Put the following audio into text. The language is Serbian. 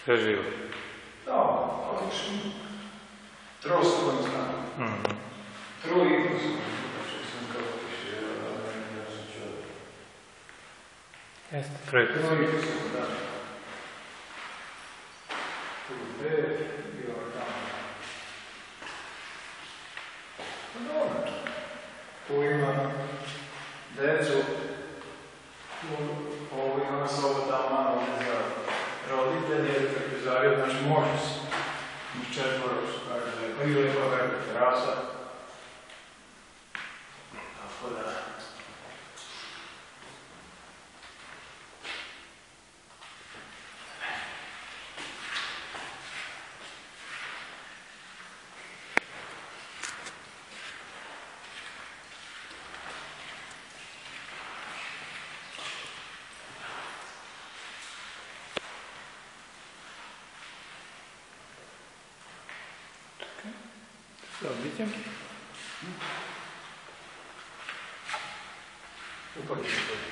Przeżyły. No, chociaż troszkę trójkę Jest trójka. Tu ima decu, ovo ima soba tamo, za roditelje, trpezarija, znači može se. Četvoro su, kaže, pa i lepa velika terasa. Tako da... Co, widzicie? Upadnie.